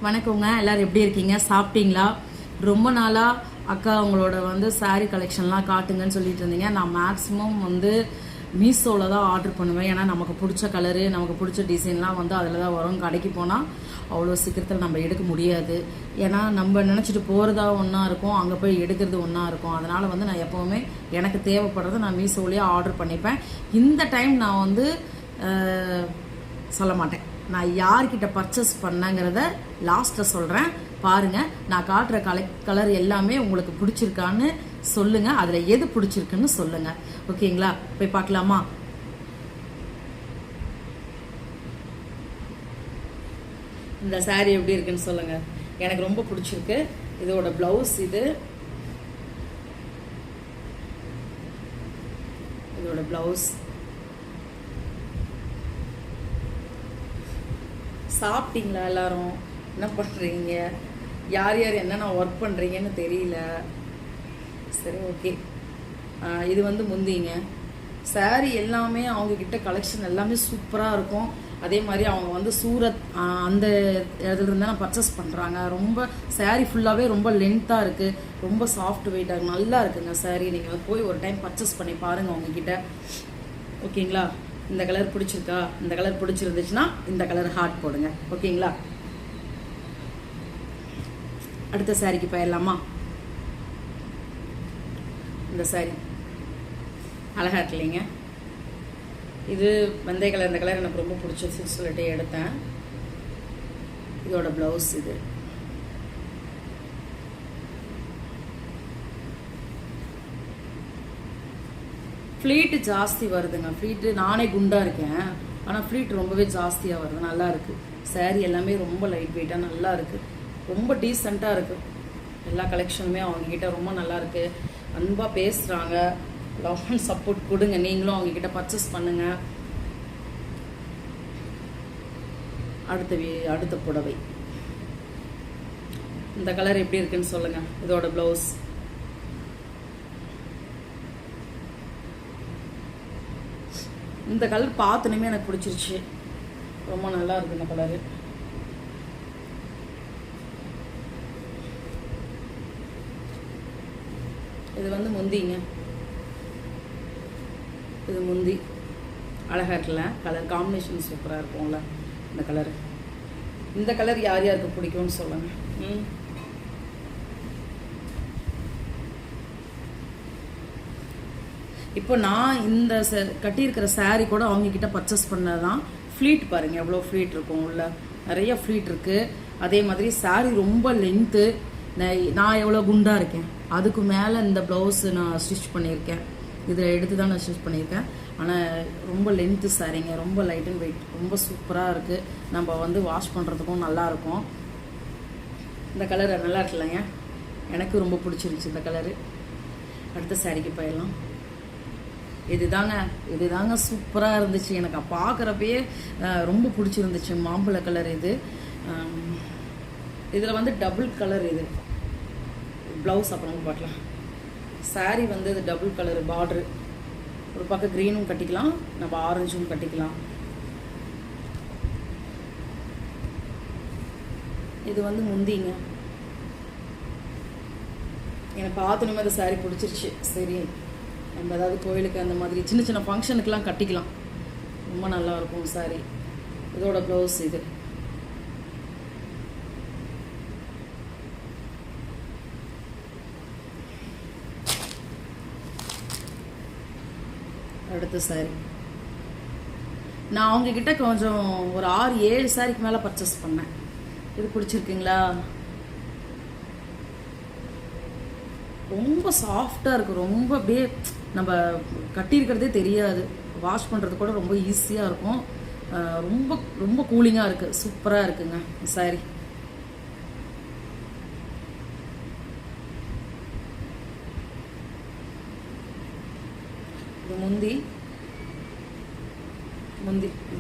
வணக்கங்க. எல்லாரும் எப்படி இருக்கீங்க? சாப்பிட்டீங்களா? ரொம்ப நாளாக அக்கா அவங்களோட சாரீ கலெக்ஷன்லாம் காட்டுங்கன்னு சொல்லிட்டு இருந்தீங்க. நான் மேக்ஸிமம் மீஷோவில் தான் ஆர்டர் பண்ணுவேன். ஏன்னா நமக்கு பிடிச்ச கலரு, நமக்கு பிடிச்ச டிசைன்லாம் அதில் தான் வரும். கடைக்கு போனால் அவ்வளோ சீக்கிரத்தில் நம்ம எடுக்க முடியாது. ஏன்னா நம்ம நினச்சிட்டு போகிறதா ஒன்றா இருக்கும், அங்கே போய் எடுக்கிறது ஒன்றா இருக்கும். அதனால் நான் எப்போவுமே எனக்கு தேவைப்படுறத நான் மீஷோவிலேயே ஆர்டர் பண்ணிப்பேன். இந்த டைம் நான் சொல்ல மாட்டேன். நான் யார்கிட்ட பர்ச்சேஸ் பண்ணேங்கிறத லாஸ்ட்டில் சொல்கிறேன். பாருங்கள், நான் காட்டுற கலர் எல்லாமே உங்களுக்கு பிடிச்சிருக்கான்னு சொல்லுங்கள். அதில் எது பிடிச்சிருக்குன்னு சொல்லுங்கள். ஓகேங்களா? போய் பார்க்கலாமா? இந்த சாரீ எப்படி இருக்குன்னு சொல்லுங்கள். எனக்கு ரொம்ப பிடிச்சிருக்கு. இதோட ப்ளவுஸ் இதோட ப்ளவுஸ். சாப்பிட்டீங்களா? எல்லாரும் என்ன பண்ணுறீங்க? யார் யார் என்னென்ன ஒர்க் பண்ணுறீங்கன்னு தெரியல. சரி, ஓகே. இது முந்திங்க சாரீ எல்லாமே அவங்கக்கிட்ட கலெக்ஷன் எல்லாமே சூப்பராக இருக்கும். அதே மாதிரி அவங்க சூரத் அந்த இடத்துல இருந்தால் பர்ச்சேஸ் பண்ணுறாங்க. ரொம்ப சாரீ ஃபுல்லாகவே ரொம்ப லென்த்தாக இருக்குது, ரொம்ப சாஃப்ட் வெயிட்டாக நல்லா இருக்குங்க சாரீ. நீங்கள் போய் ஒரு டைம் பர்ச்சேஸ் பண்ணி பாருங்கள் அவங்கக்கிட்ட. ஓகேங்களா? இந்த கலர் பிடிச்சிருக்கா? இந்த கலர் பிடிச்சிருந்துச்சுன்னா இந்த கலர் ஹார்ட் போடுங்க. ஓகேங்களா? அடுத்த சாரிக்கு போயிடலாமா? இந்த சாரி அழகா இருக்கு இல்லைங்க? இது வெந்தய கலர். இந்த கலர் எனக்கு ரொம்ப பிடிச்சிருச்சுன்னு சொல்லிட்டு எடுத்தேன். இதோட ப்ளவுஸ். இது ஃப்ளீட்டு ஜாஸ்தி வருதுங்க. ஃப்ளீட்டு நானே குண்டாக இருக்கேன், ஆனால் ஃப்ளீட் ரொம்பவே ஜாஸ்தியாக வருது. நல்லா இருக்குது. சாரீ எல்லாமே ரொம்ப லைட் வெயிட்டாக நல்லா இருக்குது. ரொம்ப டீசெண்டாக இருக்குது. எல்லா கலெக்ஷனுமே அவங்கக்கிட்ட ரொம்ப நல்லா இருக்குது. அன்பாக பேசுகிறாங்க. லவ் அண்ட் சப்போர்ட் கொடுங்க. நீங்களும் அவங்கக்கிட்ட பர்ச்சேஸ் பண்ணுங்கள். அடுத்த புடவை. இந்த கலர் எப்படி இருக்குன்னு சொல்லுங்கள். இதோட ப்ளவுஸ். இந்த கலர் பார்த்துனுமே எனக்கு பிடிச்சிருச்சு. ரொம்ப நல்லா இருக்கு இந்த கலரு. இது முந்திங்க. இது முந்தி. அழகாக இருக்குல்ல? கலர் காம்பினேஷன் சூப்பராக இருக்கும்ல இந்த கலர். இந்த கலர் யார் யாருக்கு பிடிக்கும்னு சொல்லுங்கள். இப்போ நான் இந்த கட்டியிருக்கிற சாரீ கூட அவங்கக்கிட்ட பர்ச்சேஸ் பண்ணதான். ஃப்ளீட் பாருங்கள், எவ்வளோ ஃப்ளீட் இருக்கும். உள்ள நிறைய ஃப்ளீட் இருக்குது. அதே மாதிரி சாரீ ரொம்ப லென்த்து. நான் எவ்வளோ குண்டாக இருக்கேன், அதுக்கு மேலே இந்த ப்ளவுஸ் நான் ஸ்டிச் பண்ணியிருக்கேன். இதில் எடுத்து தான் நான் ஸ்டிச் பண்ணியிருக்கேன். ஆனால் ரொம்ப லென்த்து சாரீங்க, ரொம்ப லைட் அண்ட் வெயிட், ரொம்ப சூப்பராக இருக்குது. நம்ம வாஷ் பண்ணுறதுக்கும் நல்லாயிருக்கும். இந்த கலர் நல்லா இருக்குல்லங்க? எனக்கு ரொம்ப பிடிச்சிருந்துச்சி இந்த கலரு. அடுத்த சாரீக்கு போயிடலாம். இதுதாங்க சூப்பராக இருந்துச்சு. எனக்கு பார்க்குறப்பயே ரொம்ப பிடிச்சிருந்துச்சு. மாம்பழ கலர் இது. இதில் டபுள் கலர். இது ப்ளவுஸ் அப்புறம் பார்க்கலாம். சாரீ இது டபுள் கலர் பார்டரு. ஒரு பக்கம் க்ரீனும் கட்டிக்கலாம், நம்ம ஆரஞ்சும் கட்டிக்கலாம். இது முந்திங்க. எனக்கு பார்த்தோன்னே அந்த சாரீ பிடிச்சிருச்சு. சரி, நம்ம ஏதாவது கோயிலுக்கு அந்த மாதிரி சின்ன சின்ன ஃபங்க்ஷனுக்கெலாம் கட்டிக்கலாம். ரொம்ப நல்லாயிருக்கும் சாரீ. இதோட ப்ளவுஸ். இது அடுத்த சாரீ. நான் அவங்கக்கிட்ட கொஞ்சம் ஒரு 6-7 சாரிக்கு மேலே பர்ச்சேஸ் பண்ணேன். இது பிடிச்சிருக்குங்களா? ரொம்ப சாஃப்டாக இருக்குது. ரொம்ப அப்படியே நம்ம கட்டியிருக்கிறதே தெரியாது. வாஷ் பண்ணுறது கூட ரொம்ப ஈஸியாக இருக்கும். ரொம்ப ரொம்ப கூலிங்காக இருக்குது. சூப்பராக இருக்குங்க சாரி. இது முந்தி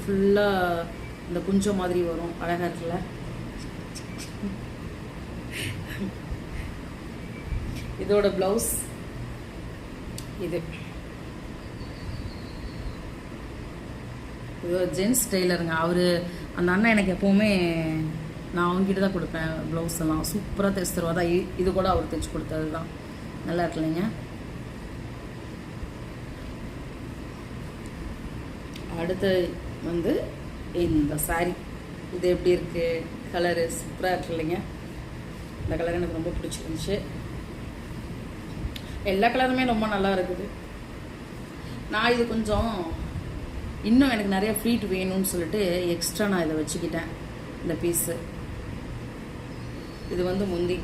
ஃபுல்லாக இந்த குஞ்சம் மாதிரி வரும். அழகாக இருக்குல்ல? இதோட ப்ளவுஸ். இது இது ஜென்ஸ் டெய்லருங்க. அவர் அந்த அண்ணன் எனக்கு எப்போவுமே நான் அவங்ககிட்ட தான் கொடுப்பேன் ப்ளவுஸ் எல்லாம். சூப்பராக தைச்சு தருவா. தான் இது கூட அவர் தைச்சு கொடுத்தது தான். நல்லா இருக்கு இல்லைங்க. அடுத்து வந்து இந்த சாரீ இது எப்படி இருக்குது, கலரு சூப்பராக இருக்கு இல்லைங்க. இந்த கலர் எனக்கு ரொம்ப பிடிச்சிருந்துச்சு. எல்லா கலருமே ரொம்ப நல்லா இருக்குது. நான் இது கொஞ்சம் இன்னும் எனக்கு நிறைய ஃப்ளீட் வேணும்னு சொல்லிட்டு எக்ஸ்ட்ரா நான் இதை வச்சுக்கிட்டேன். இந்த பீஸு இது வந்து முந்தி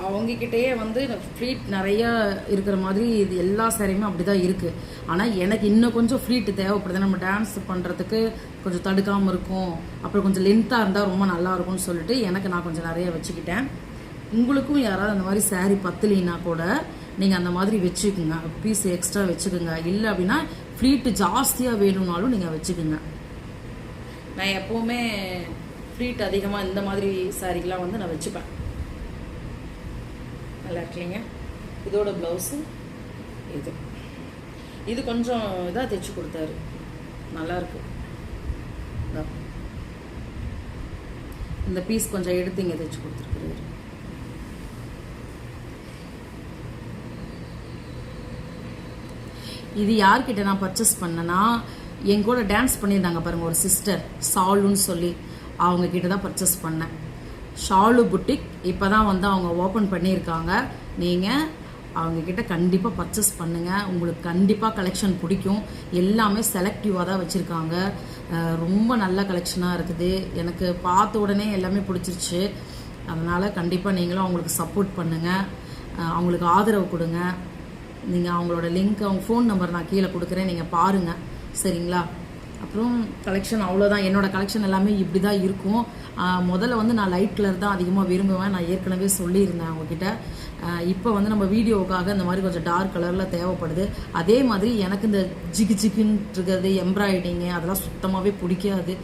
அவங்கக்கிட்டேயே வந்து ஃப்ளீட் நிறையா இருக்கிற மாதிரி இது எல்லா சாரியுமே அப்படி தான் இருக்குது. ஆனால் எனக்கு இன்னும் கொஞ்சம் ஃப்ளீட்டு தேவைப்படுது. நம்ம டான்ஸ் பண்ணுறதுக்கு கொஞ்சம் தடுக்காமல் இருக்கும், அப்புறம் கொஞ்சம் லென்த்தாக இருந்தால் ரொம்ப நல்லா இருக்கும்னு சொல்லிட்டு எனக்கு நான் கொஞ்சம் நிறைய வச்சுக்கிட்டேன். உங்களுக்கும் யாராவது அந்த மாதிரி சாரீ பத்தலைன்னா கூட நீங்கள் அந்த மாதிரி வச்சுக்கோங்க, பீஸ் எக்ஸ்ட்ரா வச்சுக்கோங்க. இல்லை அப்படின்னா ஃப்ளீட்டு ஜாஸ்தியாக வேணும்னாலும் நீங்கள் வச்சுக்கோங்க. நான் எப்போவுமே ஃப்ளீட் அதிகமாக இந்த மாதிரி சாரீக்கெலாம் வந்து நான் வச்சுப்பேன். நல்லா இருக்குல்லைங்க. இதோட ப்ளவுஸு இது கொஞ்சம் இதாக தைச்சு கொடுத்தாரு, நல்லாயிருக்கு. இந்த பீஸ் கொஞ்சம் எடுத்து இங்கே தைச்சு கொடுத்துருக்குறாரு. இது யார்கிட்ட நான் பர்ச்சேஸ் பண்ணேன்னா, என் கூட டான்ஸ் பண்ணியிருந்தாங்க பாருங்கள் ஒரு சிஸ்டர், சாலுன்னு சொல்லி, அவங்க கிட்ட தான் பர்ச்சேஸ் பண்ணேன். ஷாலு புட்டிக் இப்போ தான் வந்து அவங்க ஓப்பன் பண்ணியிருக்காங்க. நீங்கள் அவங்கக்கிட்ட கண்டிப்பாக பர்ச்சேஸ் பண்ணுங்கள், உங்களுக்கு கண்டிப்பாக கலெக்ஷன் பிடிக்கும். எல்லாமே செலக்டிவாக தான் வச்சுருக்காங்க. ரொம்ப நல்ல கலெக்ஷனாக இருக்குது. எனக்கு பார்த்த உடனே எல்லாமே பிடிச்சிருச்சு. அதனால் கண்டிப்பாக நீங்களும் அவங்களுக்கு சப்போர்ட் பண்ணுங்கள், அவங்களுக்கு ஆதரவு கொடுங்க. நீங்கள் அவங்களோட லிங்க், அவங்க ஃபோன் நம்பர் நான் கீழே கொடுக்குறேன், நீங்கள் பாருங்கள், சரிங்களா? அப்புறம் கலெக்ஷன் அவ்வளோதான். என்னோடய கலெக்ஷன் எல்லாமே இப்படி தான் இருக்கும். முதல்ல வந்து நான் லைட் கலர் தான் அதிகமாக விரும்புவேன், நான் ஏற்கனவே சொல்லியிருந்தேன் அவங்கக்கிட்ட. இப்போ வந்து நம்ம வீடியோவுக்காக இந்த மாதிரி கொஞ்சம் டார்க் கலரில் தேவைப்படுது. அதே மாதிரி எனக்கு இந்த ஜிகு ஜிகுன்னு இருக்கிறது, எம்ப்ராய்டிங்கு அதெல்லாம் சுத்தமாகவே பிடிக்காது.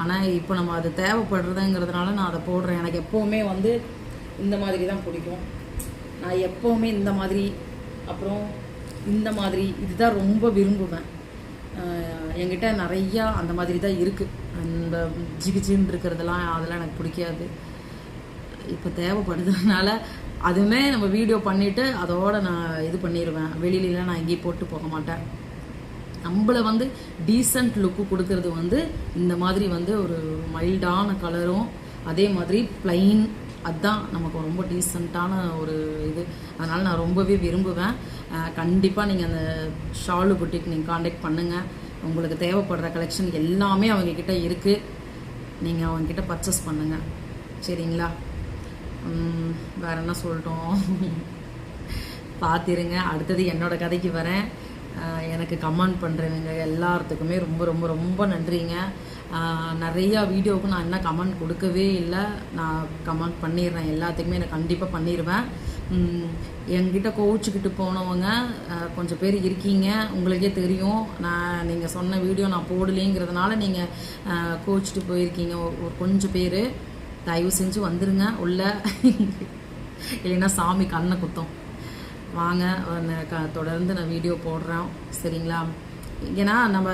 ஆனால் இப்போ நம்ம அது தேவைப்படுறதுங்கிறதுனால நான் அதை போடுறேன். எனக்கு எப்போவுமே வந்து இந்த மாதிரி தான் பிடிக்கும். நான் எப்போவுமே இந்த மாதிரி, அப்புறம் இந்த மாதிரி இதுதான் ரொம்ப விரும்புவேன். என்கிட்ட நிறையா அந்த மாதிரி தான் இருக்குது. அந்த ஜிகிஜின்னு இருக்கிறதெல்லாம் அதெல்லாம் எனக்கு பிடிக்காது. இப்போ தேவைப்படுறதுனால அதுவுமே நம்ம வீடியோ பண்ணிவிட்டு அதோடு நான் இது பண்ணிடுவேன். வெளியிலலாம் நான் எங்கேயும் போட்டு போக மாட்டேன். நம்மளை வந்து டீசன்ட் லுக்கு கொடுக்கறது வந்து இந்த மாதிரி வந்து ஒரு மைல்டான கலரும், அதே மாதிரி பிளைன், அதுதான் நமக்கு ரொம்ப டீசெண்டான ஒரு இது. அதனால் நான் ரொம்பவே விரும்புவேன். கண்டிப்பாக நீங்கள் அந்த ஷாலு புட்டிக் நீங்கள் காண்டாக்ட் பண்ணுங்கள். உங்களுக்கு தேவைப்படுற கலெக்ஷன் எல்லாமே அவங்கக்கிட்ட இருக்குது. நீங்கள் அவங்கக்கிட்ட பர்ச்சேஸ் பண்ணுங்கள், சரிங்களா? வேறு என்ன சொல்லிட்டோம், பார்த்துருங்க. அடுத்தது என்னோடய கதைக்கு வரேன். எனக்கு கமெண்ட் பண்ணுறவங்க எல்லாத்துக்குமே ரொம்ப ரொம்ப ரொம்ப நன்றிங்க. நிறையா வீடியோவுக்கு நான் என்ன கமெண்ட் கொடுக்கவே இல்லை. நான் கமெண்ட் பண்ணிடுறேன், எல்லாத்துக்குமே நான் கண்டிப்பாக பண்ணிடுவேன். என்கிட்ட கோவிச்சுக்கிட்டு போனவங்க கொஞ்சம் பேர் இருக்கீங்க, உங்களுக்கே தெரியும். நீங்கள் சொன்ன வீடியோ நான் போடலேங்கிறதுனால நீங்கள் கோவிச்சுட்டு போயிருக்கீங்க ஒரு கொஞ்சம் பேர். தயவு செஞ்சு வந்துடுங்க உள்ள, இல்லைன்னா சாமி கண்ணை குத்தம். வாங்க, தொடர்ந்து நான் வீடியோ போடுறேன், சரிங்களா? ஏன்னா நம்ம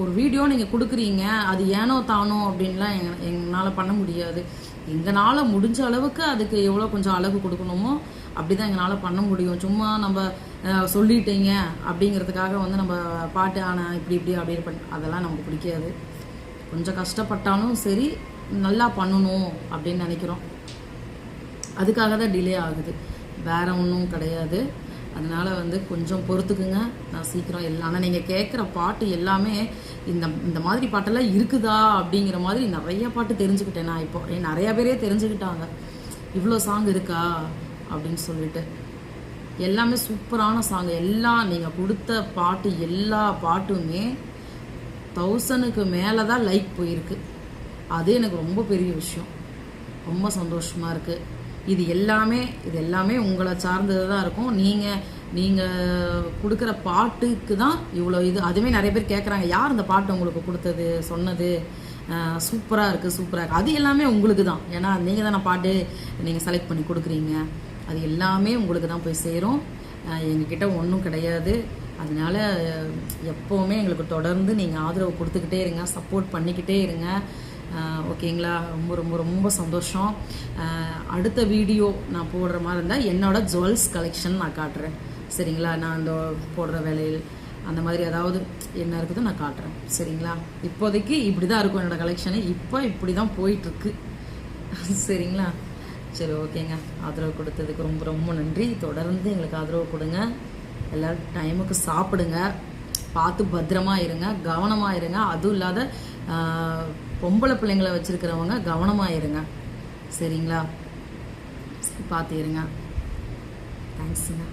ஒரு வீடியோ நீங்கள் கொடுக்குறீங்க, அது ஏனோ தானோ அப்படின்லாம் எங்களால் பண்ண முடியாது. எங்களால் முடிஞ்ச அளவுக்கு அதுக்கு எவ்வளோ கொஞ்சம் அழகு கொடுக்கணுமோ அப்படி தான் எங்களால் பண்ண முடியும். சும்மா நம்ம சொல்லிட்டீங்க அப்படிங்கிறதுக்காக வந்து நம்ம பாட்டு ஆனால் இப்படி இப்படி அப்படி அதெல்லாம் நமக்கு பிடிக்காது. கொஞ்சம் கஷ்டப்பட்டாலும் சரி, நல்லா பண்ணணும் அப்படின்னு நினைக்கிறோம். அதுக்காக தான் டிலே ஆகுது, வேறு ஒன்றும் கிடையாது. அதனால் வந்து கொஞ்சம் பொறுத்துக்குங்க, நான் சீக்கிரம் எல்லாம். ஆனால் நீங்கள் கேட்குற பாட்டு எல்லாமே இந்த மாதிரி பாட்டெல்லாம் இருக்குதா அப்படிங்கிற மாதிரி நிறைய பாட்டு தெரிஞ்சுக்கிட்டேன் நான். இப்போ நிறையா பேரே தெரிஞ்சுக்கிட்டாங்க இவ்வளோ சாங் இருக்கா அப்படின்னு சொல்லிட்டு. எல்லாமே சூப்பரான சாங். எல்லாம் நீங்கள் கொடுத்த பாட்டு எல்லா பாட்டுமே 1000க்கு மேலே தான் லைக் போயிருக்கு. அது எனக்கு ரொம்ப பெரிய விஷயம், ரொம்ப சந்தோஷமாக இருக்குது. இது எல்லாமே உங்களை சார்ந்தது தான் இருக்கும். நீங்கள் கொடுக்குற பாட்டுக்கு தான் இவ்வளோ இது. அதுவுமே நிறைய பேர் கேட்குறாங்க, யார் இந்த பாட்டு உங்களுக்கு கொடுத்தது சொன்னது, சூப்பராக இருக்குது. அது எல்லாமே உங்களுக்கு தான். ஏன்னா நீங்கள் தானே பாட்டு நீங்கள் செலக்ட் பண்ணி கொடுக்குறீங்க. அது எல்லாமே உங்களுக்கு தான் போய் சேரும். எங்ககிட்ட ஒன்றும் கிடையாது. அதனால எப்போவுமே எங்களுக்கு தொடர்ந்து நீங்கள் ஆதரவு கொடுத்துக்கிட்டே இருங்க, சப்போர்ட் பண்ணிக்கிட்டே இருங்க. ஓகேங்களா? ரொம்ப ரொம்ப ரொம்ப சந்தோஷம். அடுத்த வீடியோ நான் போடுற மாதிரி இருந்தால் என்னோட ஜுவல்ஸ் கலெக்ஷன் நான் காட்டுறேன். சரிங்களா? நான் அந்த போடுற வேலையில் அந்த மாதிரி ஏதாவது என்ன இருக்குதோ நான் காட்டுறேன். சரிங்களா? இப்போதைக்கு இப்படி தான் இருக்கும் என்னோடய கலெக்ஷனு. இப்போ இப்படி தான் போயிட்டுருக்கு. சரிங்களா? சரி, ஓகேங்க. ஆதரவு கொடுத்ததுக்கு ரொம்ப ரொம்ப நன்றி. தொடர்ந்து எங்களுக்கு ஆதரவு கொடுங்க. எல்லோரும் டைமுக்கு சாப்பிடுங்க, பார்த்து பத்திரமா இருங்க, கவனமாக இருங்க. அதுவும் இல்லாத பொம்பளை பிள்ளைங்களை வச்சுருக்கிறவங்க கவனமாக இருங்க. சரிங்களா? பார்த்து இருங்க. தேங்க்ஸுங்க.